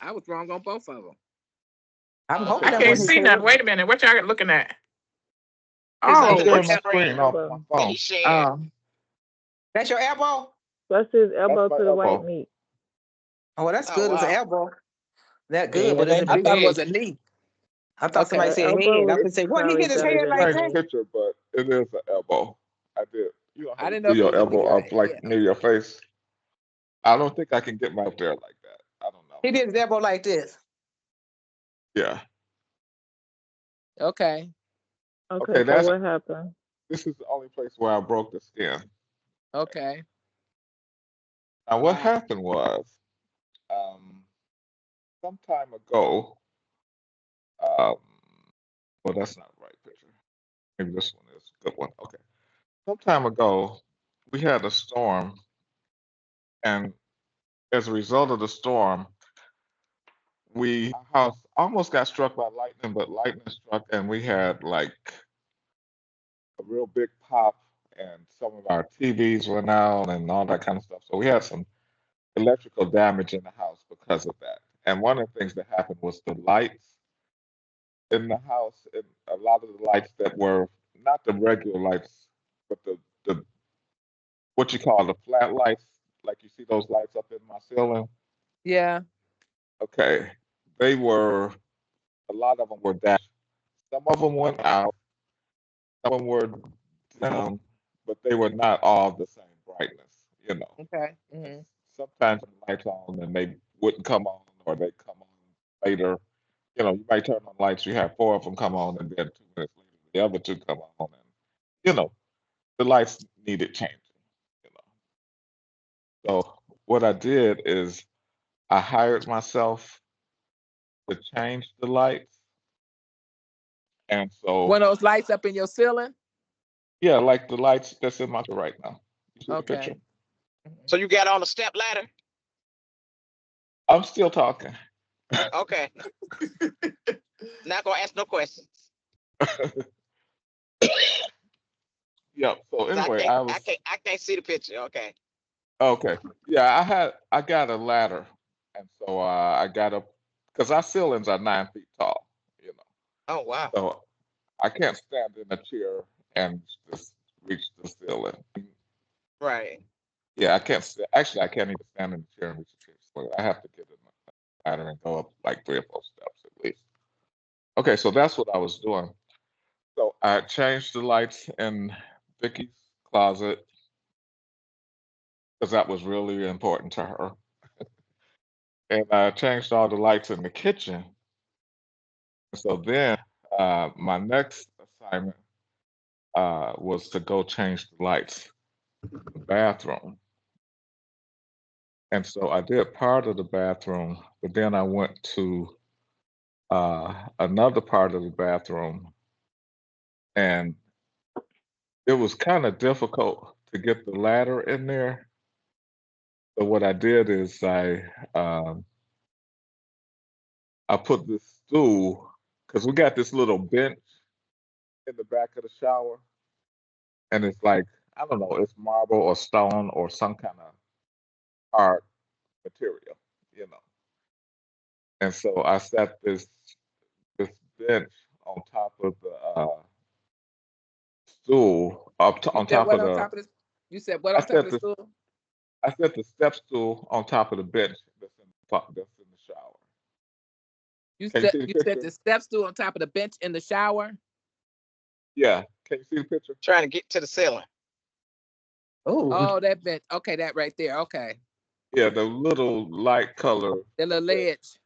I was wrong on both of them. I'm hoping I that can't wasn't his see nothing. head. Wait a minute. What y'all looking at? It's I'm on Oh, the sharing what's my screen screen off my Elbow. that phone. he's sharing. oh That's your elbow? That's his That's elbow my to the white elbow. meat. Oh, well, that's Oh good. It's an wow. elbow. That Yeah, good, it but it's a ain't I big. big. thought it was a knee. I thought Okay. somebody The said elbow head. I is could say, what he probably hit his better head than like the Nice that? knee. picture, but it is an elbow. I did. You know how I you didn't know do if it your was a elbow knee or up like yeah. near your face. I don't think I can get my up there like that. I don't know. He did his elbow like this. Yeah. Okay. Okay, Okay, so that's what happened? this is the only place where I broke the skin. Okay. Now what Wow. happened was, um, some time ago, um, well that's not the right picture. Maybe this one is a good one. Okay. Some time ago, we had a storm, and as a result of the storm, our house almost got struck by lightning, but lightning struck, and we had like a real big pop, and some of our TVs went out, and all that kind of stuff. So we had some electrical damage in the house because of that. And one of the things that happened was the lights in the house, and a lot of the lights that were not the regular lights, but the what you call the flat lights, like you see those lights up in my ceiling. Yeah. Okay, they were a lot of them were dashed. Some of them went out, some of them were down, but they were not all the same brightness, you know. Okay. And Hmm. sometimes the lights on and they wouldn't come on, or they come on later. You know, you might turn on lights, you have four of them come on, and then 2 minutes later the other two come on, and you know the lights needed changing. You know, so what I did is I hired myself to change the lights, and so One of those lights up in your ceiling. yeah, like the lights that's in my right now. You see the picture? Okay. Mhm. So you got on the step ladder? I'm still talking. Okay. Not gonna ask no questions. Yeah. So 'Cause anyway, I was I can't see the picture. Okay. okay. Yeah, I got a ladder, and so I got up because our ceilings are 9 feet tall. You know, Oh wow. so I can't stand in a chair and just reach the ceiling. Right. Yeah, I can't. Actually, I can't even stand in the chair and reach the chair. So I have to get in the ladder and go up like 3 or 4 steps at least. Okay, so that's what I was doing. So I changed the lights in Vicky's closet because that was really important to her. And I changed all the lights in the kitchen. So then my next assignment was to go change the lights in the bathroom. And so I did part of the bathroom, but then I went to another part of the bathroom, and it was kind of difficult to get the ladder in there. So what I did is um, I put this stool because we got this little bench in the back of the shower, and it's like I don't know, it's marble or stone or some kind of hard material, you know. And so I set this bench on top of the stool, You on said top what of on the. top of this? You said what I on top of set the the stool? I set the step stool on top of the bench that's in the shower. Can you see the You said picture? the step stool on top of the bench in the shower. Yeah. Can you see the picture? Trying to get to the ceiling. Oh, Oh, that bench. Okay, that right there. Okay, Yeah, the little light color the little bench. ledge.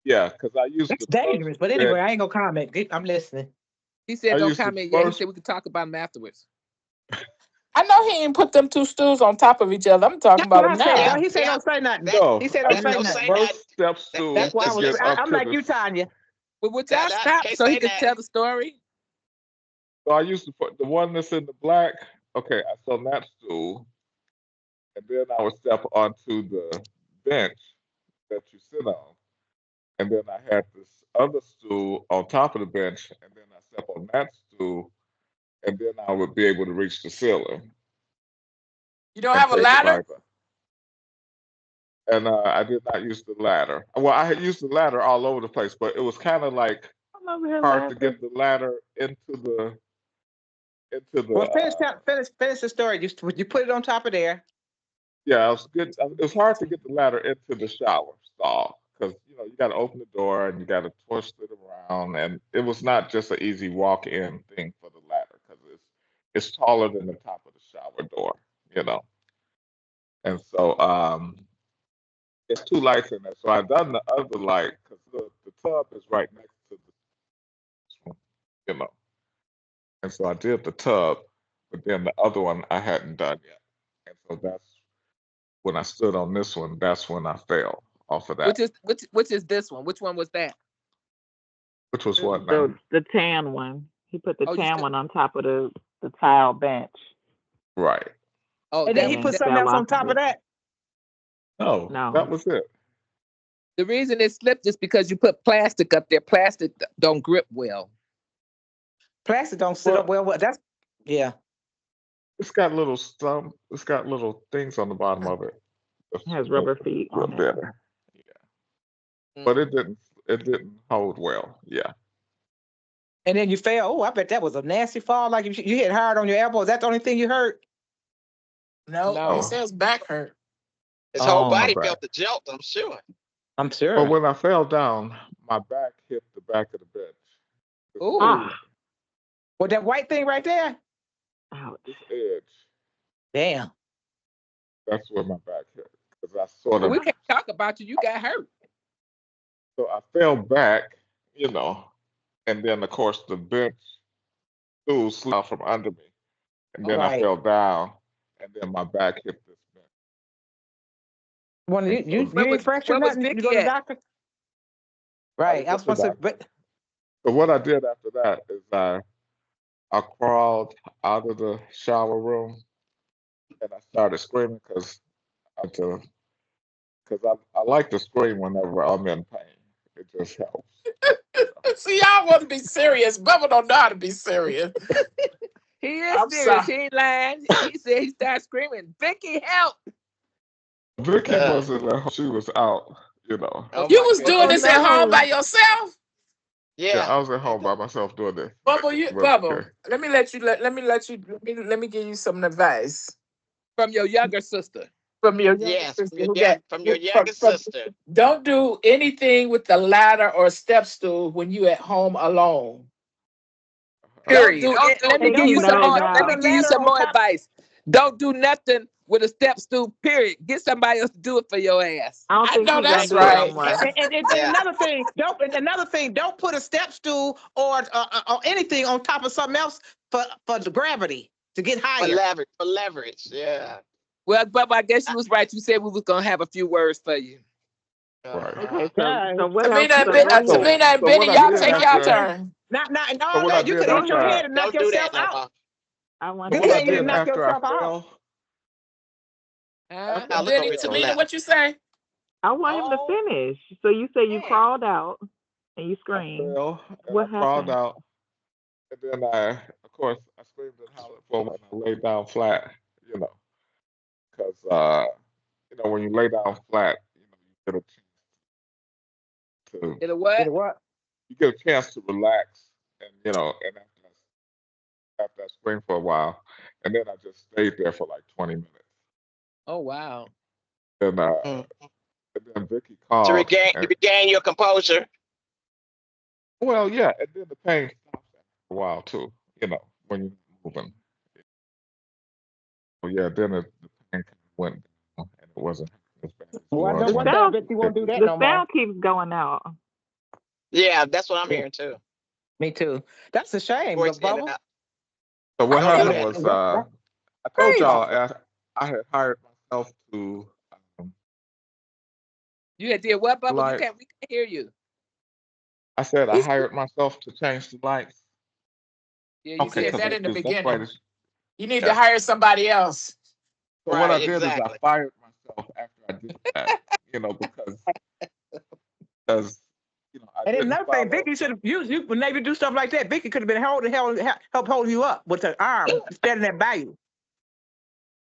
Yeah, because I used that's the first dangerous. But bench. anyway, I ain't gonna comment. I'm listening. He said I don't used the comment yet. He first. said we could talk about them afterwards. I know he ain't put them two stools on top of each other. I'm talking That's about what I them said. Yep. now. Don't he said Yep. don't say nothing. That He No, said I don't that say don't used the nothing. say that. first step That stool That's why I to that's was. get just up I'm to like the. you, Tanya. But would y'all that stop can't so he say could that. tell the story? So I used to put the one that's in the black. Okay, I saw that stool, and then I would step onto the bench that you sit on, and then I had this other stool on top of the bench, and then I step on that stool, and then I would be able to reach the ceiling You don't and have a take ladder? like and I did not use the ladder. Well, I had used the ladder all over the place, but it was kind of like I'm over here hard to laughing. get the ladder into the Well, finish the story. You put it on top of there. yeah, it was good. It was hard to get the ladder into the shower stall because you got to open the door and you got to twist it around, and it was not just an easy walk-in thing for the ladder because it's taller than the top of the shower door, and so it's two lights in there. So I done the other light because the tub is right next to the, and so I did the tub, but then the other one I hadn't done yet, and so that's when I stood on this one. That's when I fell off of that. Which is this one? Which one was that? Which was what now? The tan one. He put the Oh, tan one on top of the tile bench. Right. Oh, And then that he was put that. something else fell on off top of of it. that. No, No. that was it. The reason it slipped is because you put plastic up there. Plastic don't grip well. Plastic don't sit up well. That's yeah. It's got little It's got little things on the bottom of it. It has rubber feet on it. Better. Yeah. But it didn't hold well. Yeah. And then you fell. Oh, I bet that was a nasty fall. Like you hit hard on your elbow. Is that the only thing you hurt? No, No. he says back hurt. His whole Oh, my body back. felt the jolt, I'm sure. I'm sure. But when I fell down, my back hit the back of the bench. Ooh. Ah, Well, that white thing right there. ouch. This edge. Damn. That's where my back hit because I sort Well, of. we can't talk about you. You got hurt. So I fell back, and then of course the bench stool slid out from under me, and then I Right. fell down, and then my back hit this bench. When you Where ain't was- fractured where was nothing, you Vicky go to the at? doctor. Right. I was supposed to, but So what I did after that is I crawled out of the shower room, and I started screaming because I like to scream whenever I'm in pain. It just helps. See, y'all want to be serious. Bubba don't know how to be serious. He is I'm serious. sorry. He ain't lying. He said he started screaming, "Vicky, help!" Vicky wasn't at home. She was out, Oh, You my was goodness. doing this at home no. by yourself? Yeah, Yeah. I was at home by myself doing this. Bubba, But, Bubba, okay. let me give you some advice From your younger sister. from your Yes, sister from your, who got- from your from- younger from- sister. Don't do anything with the ladder or step stool when you at home alone. Period. Let me And give you don't some put more. a Let me give you ladder some on more top. advice. Don't do nothing with a step stool. Period. Get somebody else to do it for your ass. I don't think know he's gonna that's do right. it no more. And Yeah. another thing, don't put a step stool or anything on top of something else for the gravity to get For higher. leverage. Yeah. Well, Bubba, I guess you was right. You said we was gonna have a few words for you. Right. Okay, Yeah. so what So else? what I Tamina and Benny, did y'all take y'all after- turn. Not So all what I that. You did could hit your after- head and knock Don't do that yourself no out. more. I want This What I ain't even did knock after I yourself out. fell, Huh? Now look Benny, over to the Tamina, left. what you say? I want him to Oh, finish. So you say you man. crawled out and you I screamed. fell, and What I crawled happened? out, and then I screamed and hollered for when I laid down flat, because when you lay down flat, you get a chance Did it what? Did it what? to relax, and after I screamed for a while, and then I just stayed there for like 20 minutes. Oh wow. And, Mm. and then Vicky To called. regain your composure. Well, yeah, and then the pain stops after a while too, when you're moving. So yeah, then the pain kind of went down, and it wasn't as bad as it Well, was no when wonder I bet you won't do that The no more. sound keeps going out. Yeah, that's what I'm Yeah. hearing too. Me too. That's a shame, Voice but in and Bubba. out. So what Don't do happened that. was That's I told crazy. y'all I had hired myself to You had did what, Bubba? Like- We can't hear you. I said I hired myself to change the lights. Yeah, you said 'cause that in the that's beginning. right. You need Yeah. to hire somebody else. So what I Right, did is exactly. I fired myself after I did that, because I And then didn't another thing, follow. Vicky should have you when they would do stuff like that. Vicky could have been help hold you up with her arm, standing there by you.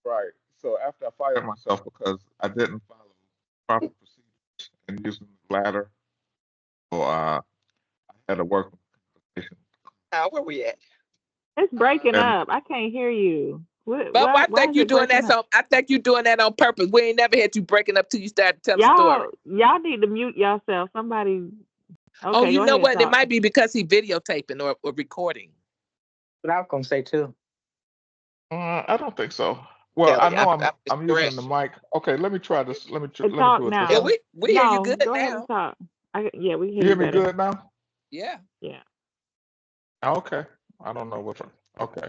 Right. So after I fired myself because I didn't follow proper procedures and using the ladder. So I had a work conversation. Where we at? It's breaking And up. I can't hear you. What? But I Why think is you it doing breaking that. up? I think you doing that on purpose. We ain't never had you breaking up till you started to tell a story. Y'all need to mute yourself. Somebody. Okay, Oh, you go know ahead, what? It talk. might be because he videotaping or recording. What I was gonna say too. I don't think so. Well, Kelly, I know I I'm using the mic. Okay, let me try this. Let me And let me talk do it now. this Yeah, way. we hear you No, good go ahead and now. talk. Yeah, we You hear hear you me better. good now? Yeah. Yeah. Okay. I don't know what's wrong. Okay.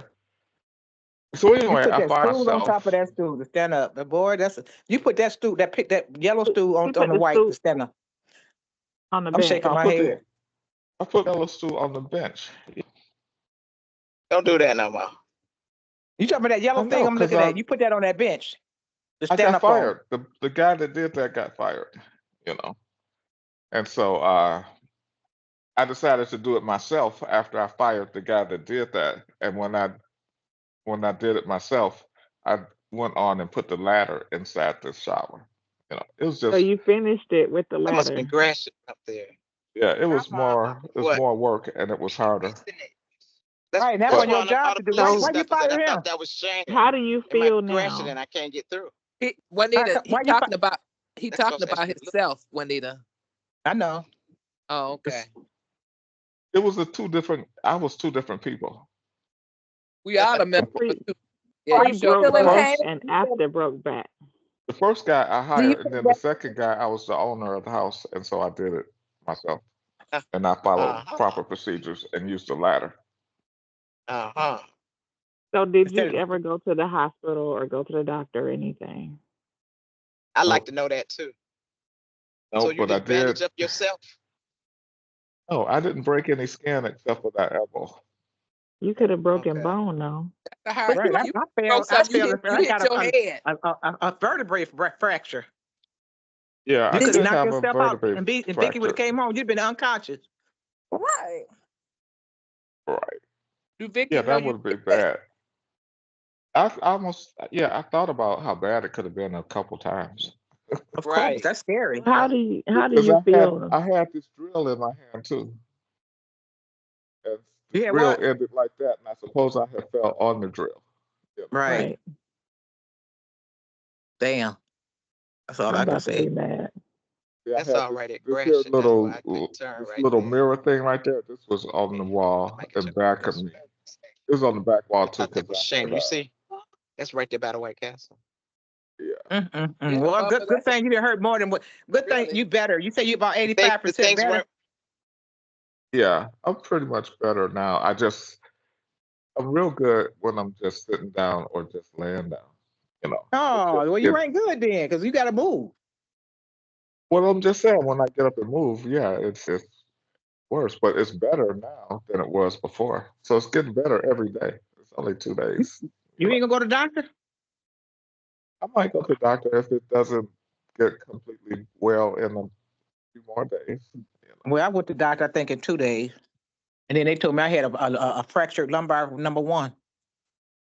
So You anyway, put I that find stool on top myself. of that stool to stand up. But boy, you put that stool, that yellow stool He on put the the white stool to stand up. on the I'm bench. shaking I my put head. I put the yellow stool on the bench. don't do that no more. You talking about that yellow I thing know, I'm 'cause looking at? You put that on that bench to I stand got up on. fired. The guy that did that got fired. You know, and so I decided to do it myself after I fired the guy that did that. And when I did it myself, I went on and put the ladder inside the shower. You know, it was So just you finished it with the That must have been ladder. grass up there. yeah, it was What? more work and it was harder. That's Right, that But wasn't your one of job the to do. police So Why you stuff is that fire I him? thought that was Shannon. how do you It might feel be crashing now? and I can't get through. Juanita, Why you talking about That's what I was asking. himself, Juanita. I know. Oh, okay. It was I was two different people. We all remember. Pre Yeah, you pre sure broke The back first and after broke back. the first guy I Do you hired, and then the second guy I was the owner of the house, and so I did it myself. And I followed Uh-huh. proper procedures and used the ladder. Uh-huh. So did Instead you of- ever go to the hospital or go to the doctor or anything? I'd like No, to know that too. no, So you but I just bandage did. up yourself? No, I didn't break any skin except for that elbow. You could have broken Okay. bone though. The hard, Right, you I broke fell. I something. fell. You I hit got your head. a vertebrae fracture. Yeah, I You could Did have you? did knocked have a yourself out, vertebrae and Vicky would have fracture. came home. You'd been unconscious. Right. Right. Do Vicky Yeah, know that you? would have been bad. I thought about how bad it could have been a couple times. Of course, Right. that's scary. How do Because you feel? I had this drill in my hand too. And the You had drill what? ended like that, and I suppose I had fell on the drill. You know. Right. Right. Damn. That's all I'm I can about to be say. mad. Yeah, That's I had all right at this here Gratiot. That's why I couldn't turn right little there. mirror thing right there. This was on the wall Make in sure back of me. It was on the back wall I too, thought that was because Shannon. You see? That's right there by the White Castle. yeah. Yeah, Well, above good that. thing you didn't hurt more than what. Good thing Really? you better. You say you about The 85% things better. weren't Yeah, I'm pretty much better now. I'm real good when I'm just sitting down or just laying down. You know. Oh, well, you ain't good then, because you got to move. Well, I'm just saying when I get up and move, yeah, it's worse, but it's better now than it was before. So it's getting better every day. It's only 2 days. You ain't gonna go to the doctor? I might go to the doctor if it doesn't get completely well in a few more days. You know. Well, I went to the doctor, I think, in 2 days. And then they told me I had a fractured lumbar number 1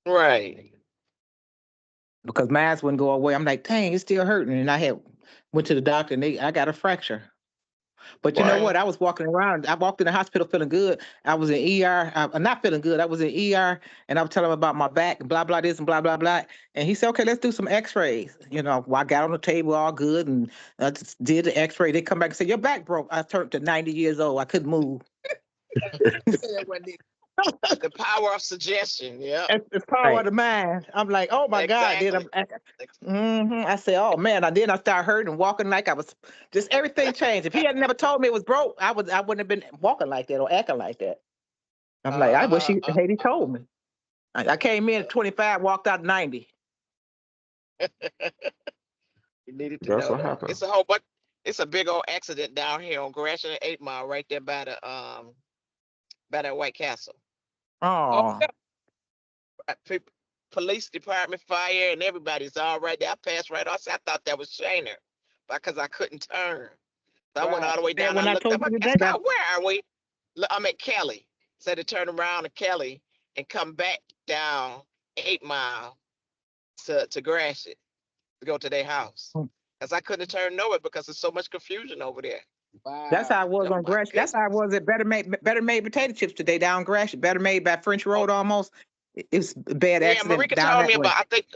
right. because mine wouldn't go away. I'm like, dang, it's still hurting. And I went to the doctor and I got a fracture. But you know Right. what? I was walking around. I walked in the hospital feeling good. I was in ER. Not feeling good. I was in ER, and I was telling him about my back and blah blah this and blah blah blah. And he said, "Okay, let's do some X-rays." You know, well, I got on the table all good and I just did the X-ray. They come back and say, "Your back broke." I turned to 90 years old. I couldn't move. Yeah, Juanita. The power of suggestion. Yeah. It's power Right. of the mind. I'm like, oh my God. Then I say, oh man. Then I started hurting and walking like I was just everything changed. If he had never told me it was broke, I wouldn't have been walking like that or acting like that. I'm like, I wish Haiti told me. I came in at 25, walked out 90. You needed to That's know what that. happened. It's a whole bunch. It's a big old accident down here on Gratiot and 8 Mile, right there by that White Castle. Oh, Oh, yeah. Police department, fire, and everybody's all right there. I passed right off. I thought that was Shayner because I couldn't turn. So I went all the way down. when I I looked told up. I you said, that, where are we? I'm at Kelly. Said to turn around to Kelly and come back down 8 Mile to Gratiot to go to their house. Cause I couldn't turn nowhere because there's so much confusion over there. Wow. That's how I was Oh on my Gratiot. That's how I was at Better Made potato chips today down Gratiot. Better Made by French Road almost. It was a bad Yeah, accident Marika down told that me way. about, I think